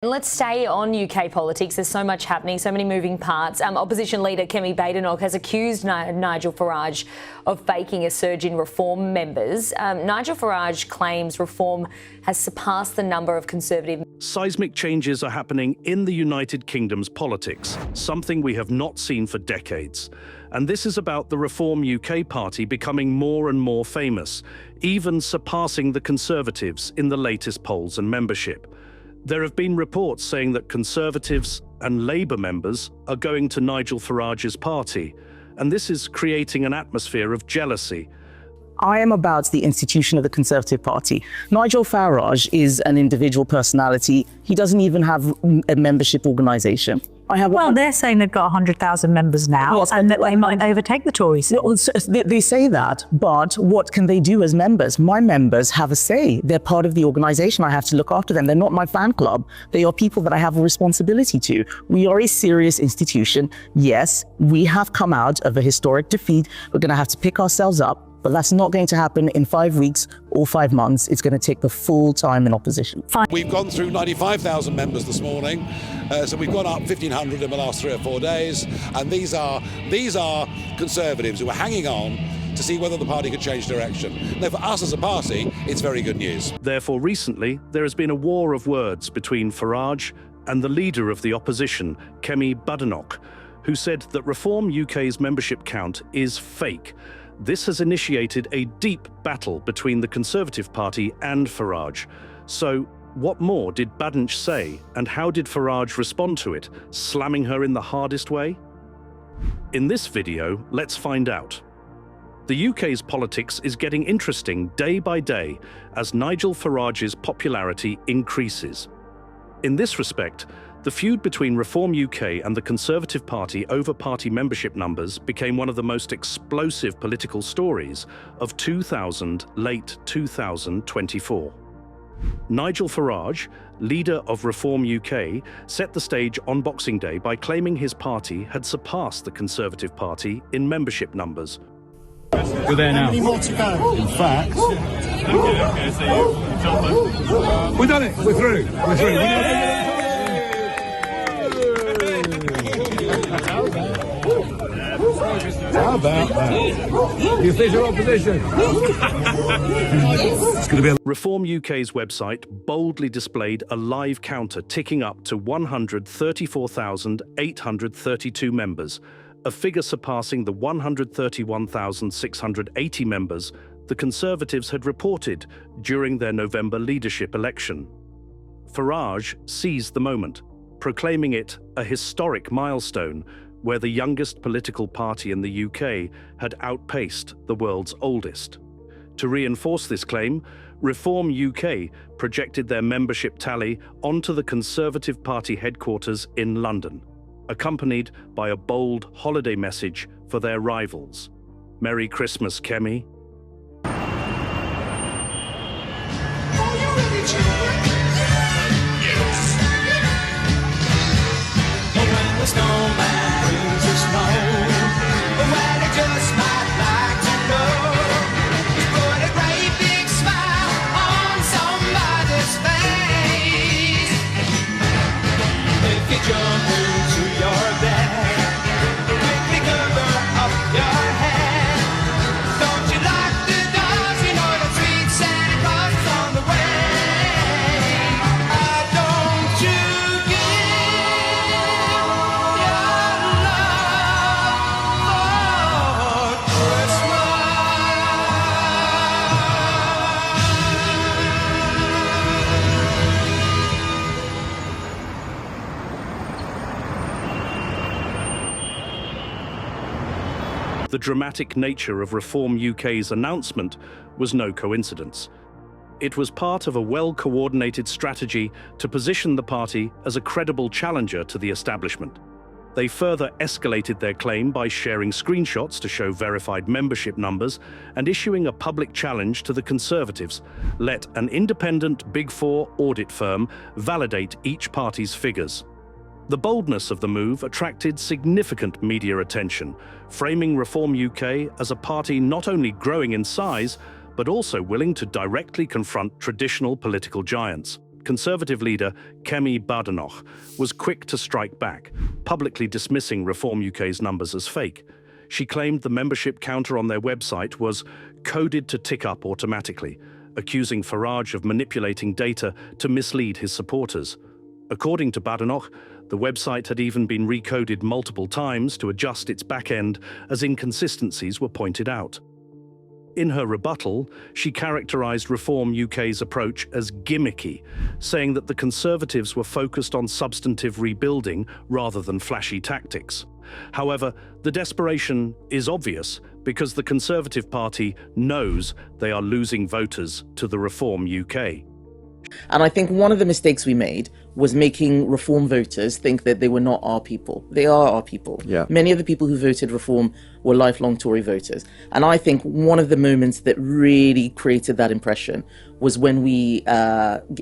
Let's stay on UK politics. There's so much happening, so many moving parts. Opposition leader Kemi Badenoch has accused Nigel Farage of faking a surge in Reform members. Nigel Farage claims Reform has surpassed the number of Conservative. Seismic changes are happening in the United Kingdom's politics, something we have not seen for decades. And this is about the Reform UK party becoming more and more famous, even surpassing the Conservatives in the latest polls and membership. There have been reports saying that Conservatives and Labour members are going to Nigel Farage's party, and this is creating an atmosphere of jealousy. I am about the institution of the Conservative Party. Nigel Farage is an individual personality. He doesn't even have a membership organisation. Well, they're saying they've got 100,000 members now, and that they might overtake the Tories. They say that, but what can they do as members? My members have a say. They're part of the organisation. I have to look after them. They're not my fan club. They are people that I have a responsibility to. We are a serious institution. Yes, we have come out of a historic defeat. We're going to have to pick ourselves up. But that's not going to happen in 5 weeks or 5 months. It's going to take the full time in opposition. We've gone through 95,000 members this morning, so we've gone up 1,500 in the last 3 or 4 days, and these are Conservatives who are hanging on to see whether the party could change direction. Now, for us as a party, it's very good news. Therefore, recently, there has been a war of words between Farage and the leader of the opposition, Kemi Badenoch, who said that Reform UK's membership count is fake. This has initiated a deep battle between the Conservative Party and Farage. So, what more did Badenoch say, and how did Farage respond to it, slamming her in the hardest way? In this video, let's find out. The UK's politics is getting interesting day by day as Nigel Farage's popularity increases. In this respect, the feud between Reform UK and the Conservative Party over party membership numbers became one of the most explosive political stories of late 2024. Nigel Farage, leader of Reform UK, set the stage on Boxing Day by claiming his party had surpassed the Conservative Party in membership numbers. We're there now. How many more to go? In fact, we've done it. We're through. We're through. How about that? The official opposition. Reform UK's website boldly displayed a live counter ticking up to 134,832 members, a figure surpassing the 131,680 members the Conservatives had reported during their November leadership election. Farage seized the moment, proclaiming it a historic milestone where the youngest political party in the UK had outpaced the world's oldest. To reinforce this claim, Reform UK projected their membership tally onto the Conservative Party headquarters in London, accompanied by a bold holiday message for their rivals. Merry Christmas, Kemi. The dramatic nature of Reform UK's announcement was no coincidence. It was part of a well-coordinated strategy to position the party as a credible challenger to the establishment. They further escalated their claim by sharing screenshots to show verified membership numbers and issuing a public challenge to the Conservatives. Let an independent Big Four audit firm validate each party's figures. The boldness of the move attracted significant media attention, framing Reform UK as a party not only growing in size, but also willing to directly confront traditional political giants. Conservative leader Kemi Badenoch was quick to strike back, publicly dismissing Reform UK's numbers as fake. She claimed the membership counter on their website was coded to tick up automatically, accusing Farage of manipulating data to mislead his supporters. According to Badenoch, the website had even been recoded multiple times to adjust its back end as inconsistencies were pointed out. In her rebuttal, she characterised Reform UK's approach as gimmicky, saying that the Conservatives were focused on substantive rebuilding rather than flashy tactics. However, the desperation is obvious because the Conservative Party knows they are losing voters to the Reform UK. And I think one of the mistakes we made was making Reform voters think that they were not our people. They are our people. Yeah. Many of the people who voted Reform were lifelong Tory voters. And I think one of the moments that really created that impression was when we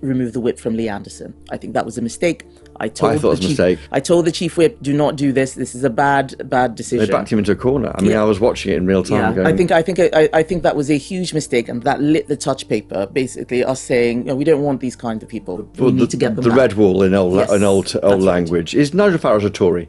removed the whip from Lee Anderson. I think that was a mistake. I thought it was a mistake. I told the chief whip, do not do this. This is a bad decision. They backed him into a corner. I mean, I was watching it in real time. Yeah. I think that was a huge mistake, and that lit the touch paper. Basically, us saying, we don't want these kind of people. We need to get them the back. red wall in old language. Right. Is Nigel Farage a Tory?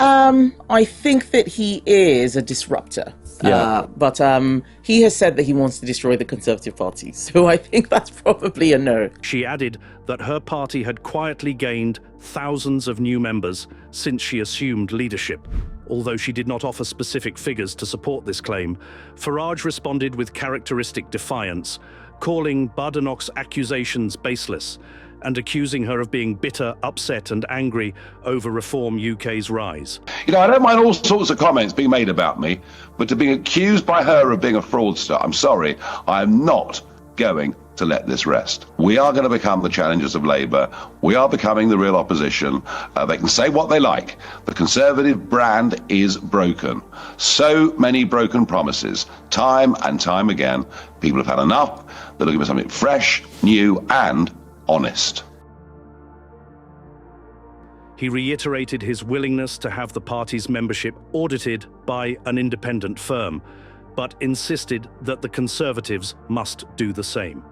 I think that he is a disruptor. Yeah. But he has said that he wants to destroy the Conservative Party. So I think that's probably a no. She added that her party had quietly gained thousands of new members since she assumed leadership. Although she did not offer specific figures to support this claim, Farage responded with characteristic defiance, calling Badenoch's accusations baseless and accusing her of being bitter, upset and angry over Reform UK's rise. I don't mind all sorts of comments being made about me, but to be accused by her of being a fraudster, I'm sorry, I am not going to let this rest. We are going to become the challengers of Labour. We are becoming the real opposition. They can say what they like. The Conservative brand is broken. So many broken promises, time and time again. People have had enough. They're looking for something fresh, new and honest. He reiterated his willingness to have the party's membership audited by an independent firm, but insisted that the Conservatives must do the same.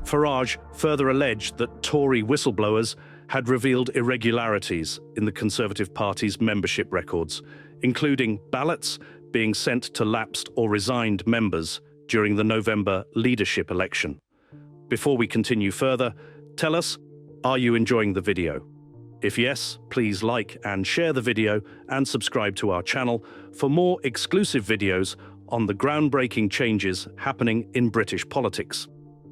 Farage further alleged that Tory whistleblowers had revealed irregularities in the Conservative Party's membership records, including ballots being sent to lapsed or resigned members during the November leadership election. Before we continue further, tell us, are you enjoying the video? If yes, please like and share the video and subscribe to our channel for more exclusive videos on the groundbreaking changes happening in British politics.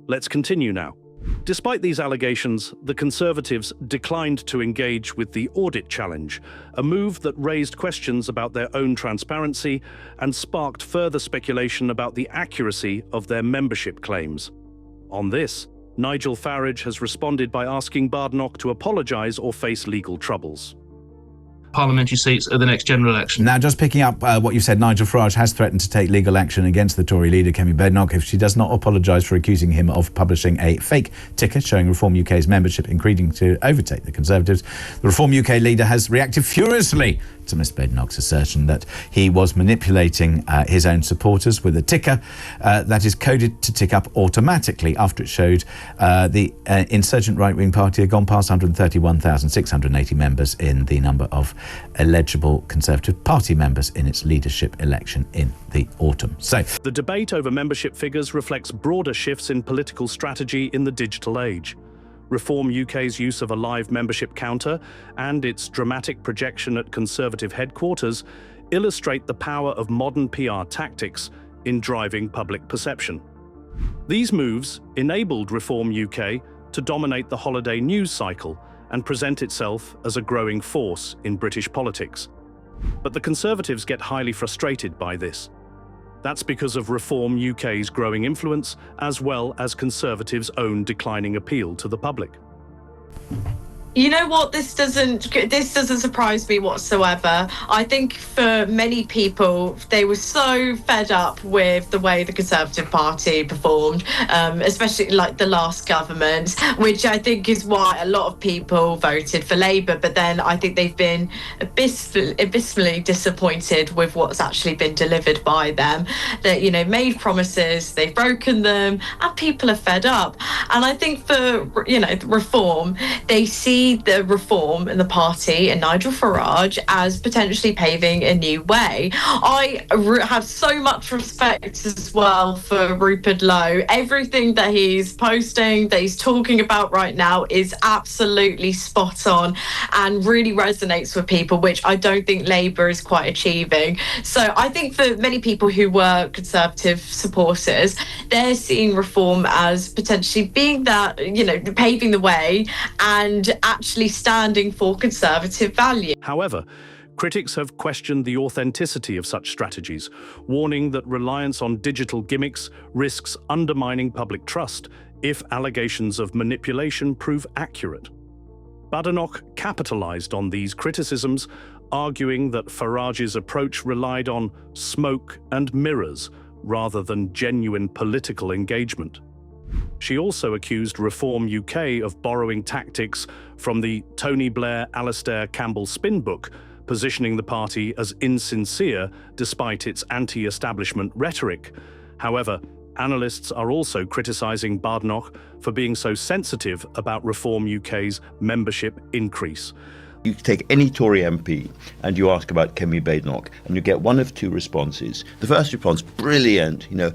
Let's continue now. Despite these allegations, the Conservatives declined to engage with the audit challenge, a move that raised questions about their own transparency and sparked further speculation about the accuracy of their membership claims. On this, Nigel Farage has responded by asking Badenoch to apologise or face legal troubles. Parliamentary seats at the next general election. Now, just picking up what you said, Nigel Farage has threatened to take legal action against the Tory leader, Kemi Badenoch, if she does not apologise for accusing him of publishing a fake ticker showing Reform UK's membership, increasing to overtake the Conservatives. The Reform UK leader has reacted furiously to Ms Badenoch's assertion that he was manipulating his own supporters with a ticker that is coded to tick up automatically after it showed the insurgent right-wing party had gone past 131,680 members in the number of eligible Conservative Party members in its leadership election in the autumn. So the debate over membership figures reflects broader shifts in political strategy in the digital age. Reform UK's use of a live membership counter and its dramatic projection at Conservative headquarters illustrate the power of modern PR tactics in driving public perception. These moves enabled Reform UK to dominate the holiday news cycle and present itself as a growing force in British politics. But the Conservatives get highly frustrated by this. That's because of Reform UK's growing influence, as well as Conservatives' own declining appeal to the public. You know what? This doesn't surprise me whatsoever. I think for many people, they were so fed up with the way the Conservative Party performed, especially like the last government, which I think is why a lot of people voted for Labour. But then I think they've been abysmally disappointed with what's actually been delivered by them. That, you know, made promises, they've broken them, and people are fed up. And I think for, you know, reform, they see the reform in the party and Nigel Farage as potentially paving a new way. I have so much respect as well for Rupert Lowe. Everything that he's posting, that he's talking about right now is absolutely spot on and really resonates with people, which I don't think Labour is quite achieving. So I think for many people who were Conservative supporters, they're seeing reform as potentially being that, you know, paving the way and actually standing for Conservative value. However, critics have questioned the authenticity of such strategies, warning that reliance on digital gimmicks risks undermining public trust if allegations of manipulation prove accurate. Badenoch capitalized on these criticisms, arguing that Farage's approach relied on smoke and mirrors rather than genuine political engagement. She also accused Reform UK of borrowing tactics from the Tony Blair, Alastair Campbell spin book, positioning the party as insincere despite its anti-establishment rhetoric. However, analysts are also criticising Badenoch for being so sensitive about Reform UK's membership increase. You take any Tory MP and you ask about Kemi Badenoch and you get one of two responses. The first response, brilliant, you know,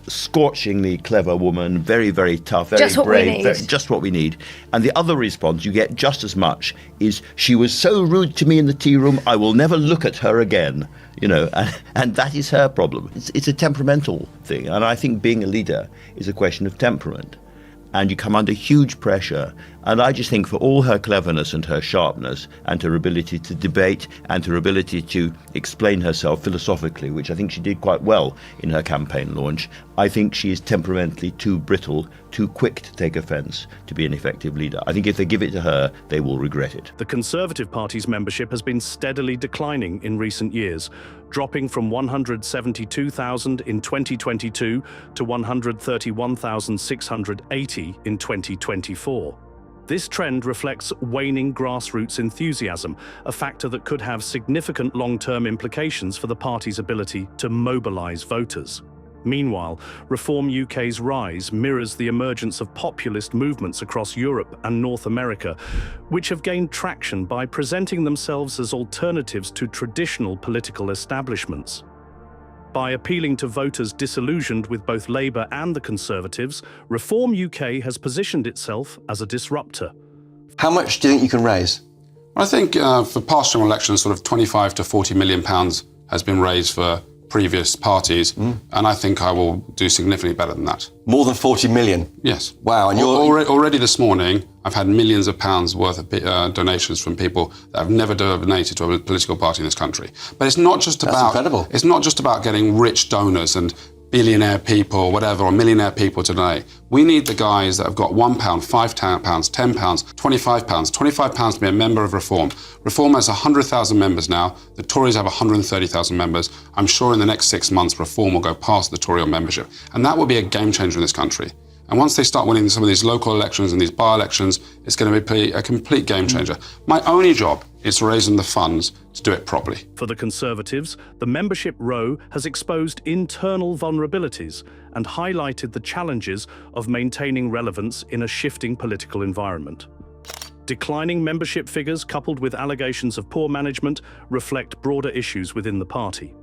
scorchingly clever woman, very, very tough, very brave, just what we need. And the other response you get just as much is, she was so rude to me in the tea room, I will never look at her again. You know, and that is her problem. It's a temperamental thing. And I think being a leader is a question of temperament. And you come under huge pressure. And I just think for all her cleverness and her sharpness and her ability to debate and her ability to explain herself philosophically, which I think she did quite well in her campaign launch, I think she is temperamentally too brittle, too quick to take offence to be an effective leader. I think if they give it to her, they will regret it. The Conservative Party's membership has been steadily declining in recent years, dropping from 172,000 in 2022 to 131,680 in 2024. This trend reflects waning grassroots enthusiasm, a factor that could have significant long-term implications for the party's ability to mobilise voters. Meanwhile, Reform UK's rise mirrors the emergence of populist movements across Europe and North America, which have gained traction by presenting themselves as alternatives to traditional political establishments. By appealing to voters disillusioned with both Labour and the Conservatives, Reform UK has positioned itself as a disruptor. How much do you think you can raise? I think for past general elections, sort of 25 to 40 million pounds has been raised for previous parties, and I think I will do significantly better than that. More than 40 million? Yes. Wow. And already this morning, I've had millions of pounds worth of donations from people that have never donated to a political party in this country. But it's not just That's about incredible. It's not just about getting rich donors and billionaire people, whatever, or millionaire people today. We need the guys that have got £1, £5, £10, £25, £25 to be a member of Reform. Reform has 100,000 members now. The Tories have 130,000 members. I'm sure in the next 6 months, Reform will go past the Tory membership. And that will be a game changer in this country. And once they start winning some of these local elections and these by-elections, it's going to be a complete game changer. My only job is raising the funds to do it properly. For the Conservatives, the membership row has exposed internal vulnerabilities and highlighted the challenges of maintaining relevance in a shifting political environment. Declining membership figures coupled with allegations of poor management reflect broader issues within the party.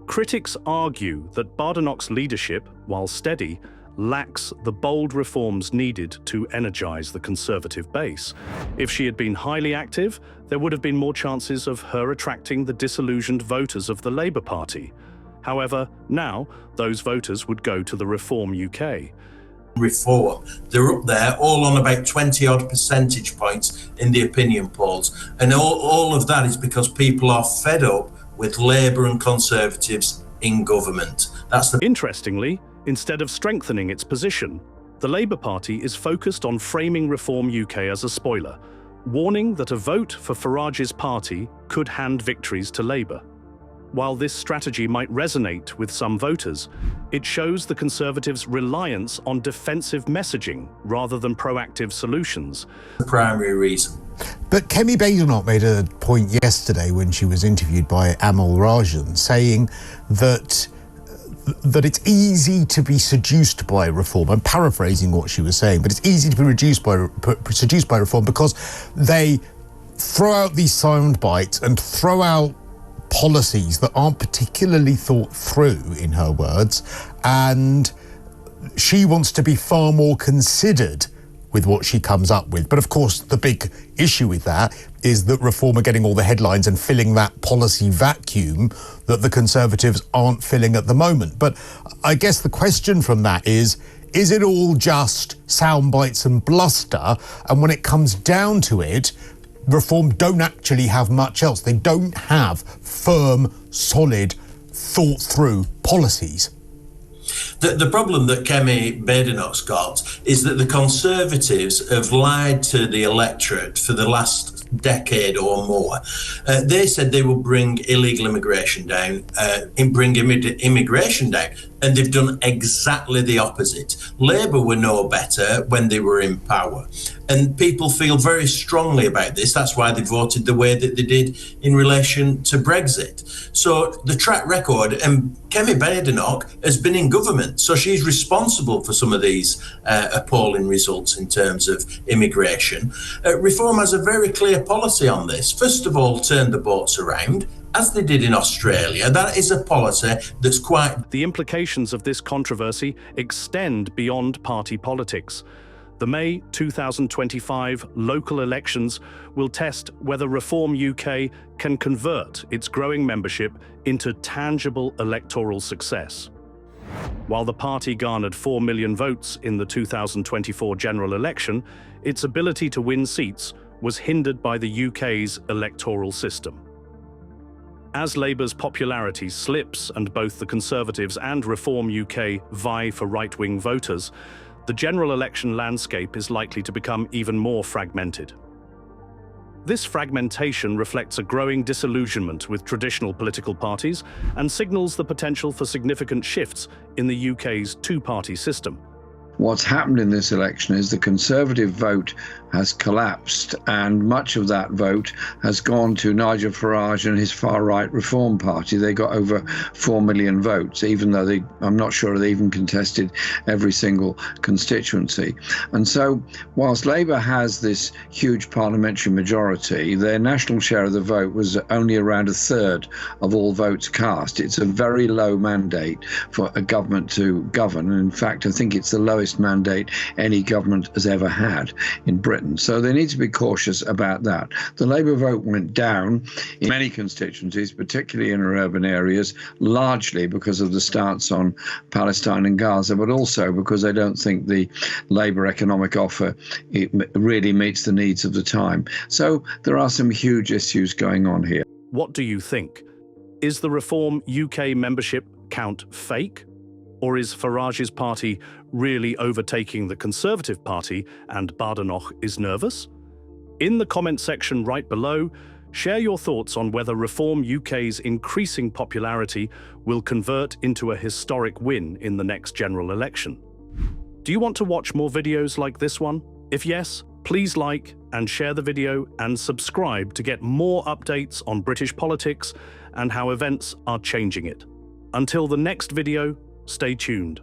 Critics argue that Badenoch's leadership, while steady, lacks the bold reforms needed to energise the Conservative base. If she had been highly active, there would have been more chances of her attracting the disillusioned voters of the Labour Party. However, now, those voters would go to the Reform UK. Reform, they're up there, all on about 20-odd percentage points in the opinion polls. And all of that is because people are fed up with Labour and Conservatives in government. Interestingly, instead of strengthening its position, the Labour Party is focused on framing Reform UK as a spoiler, warning that a vote for Farage's party could hand victories to Labour. While this strategy might resonate with some voters, it shows the Conservatives' reliance on defensive messaging rather than proactive solutions. The primary reason. But Kemi Badenoch made a point yesterday when she was interviewed by Amal Rajan, saying that it's easy to be seduced by reform. I'm paraphrasing what she was saying, but it's easy to be seduced by reform because they throw out these sound bites and throw out policies that aren't particularly thought through, in her words, and she wants to be far more considered with what she comes up with. But of course, the big issue with that is that Reform are getting all the headlines and filling that policy vacuum that the Conservatives aren't filling at the moment. But I guess the question from that is it all just sound bites and bluster? And when it comes down to it, Reform don't actually have much else. They don't have firm, solid, thought-through policies. The problem that Kemi Badenoch's got is that the Conservatives have lied to the electorate for the last decade or more. They said they would bring illegal immigration down, immigration down, and they've done exactly the opposite. Labour were no better when they were in power, and people feel very strongly about this. That's why they voted the way that they did in relation to Brexit. So the track record, and Kemi Badenoch has been in government, so she's responsible for some of these appalling results in terms of immigration. Reform has a very clear policy on this. First of all, turn the boats around, as they did in Australia. That is a policy that's quite... The implications of this controversy extend beyond party politics. The May 2025 local elections will test whether Reform UK can convert its growing membership into tangible electoral success. While the party garnered 4 million votes in the 2024 general election, its ability to win seats was hindered by the UK's electoral system. As Labour's popularity slips and both the Conservatives and Reform UK vie for right-wing voters, the general election landscape is likely to become even more fragmented. This fragmentation reflects a growing disillusionment with traditional political parties and signals the potential for significant shifts in the UK's two-party system. What's happened in this election is the Conservative vote has collapsed, and much of that vote has gone to Nigel Farage and his far-right Reform Party. They got over 4 million votes, even though I'm not sure they even contested every single constituency. And so, whilst Labour has this huge parliamentary majority, their national share of the vote was only around a third of all votes cast. It's a very low mandate for a government to govern. And in fact, I think it's the lowest mandate any government has ever had in Britain. So they need to be cautious about that. The Labour vote went down in many constituencies, particularly in urban areas, largely because of the stance on Palestine and Gaza, but also because they don't think the Labour economic offer really meets the needs of the time. So there are some huge issues going on here. What do you think? Is the Reform UK membership count fake? Or is Farage's party really overtaking the Conservative Party and Badenoch is nervous? In the comment section right below, share your thoughts on whether Reform UK's increasing popularity will convert into a historic win in the next general election. Do you want to watch more videos like this one? If yes, please like and share the video and subscribe to get more updates on British politics and how events are changing it. Until the next video, stay tuned.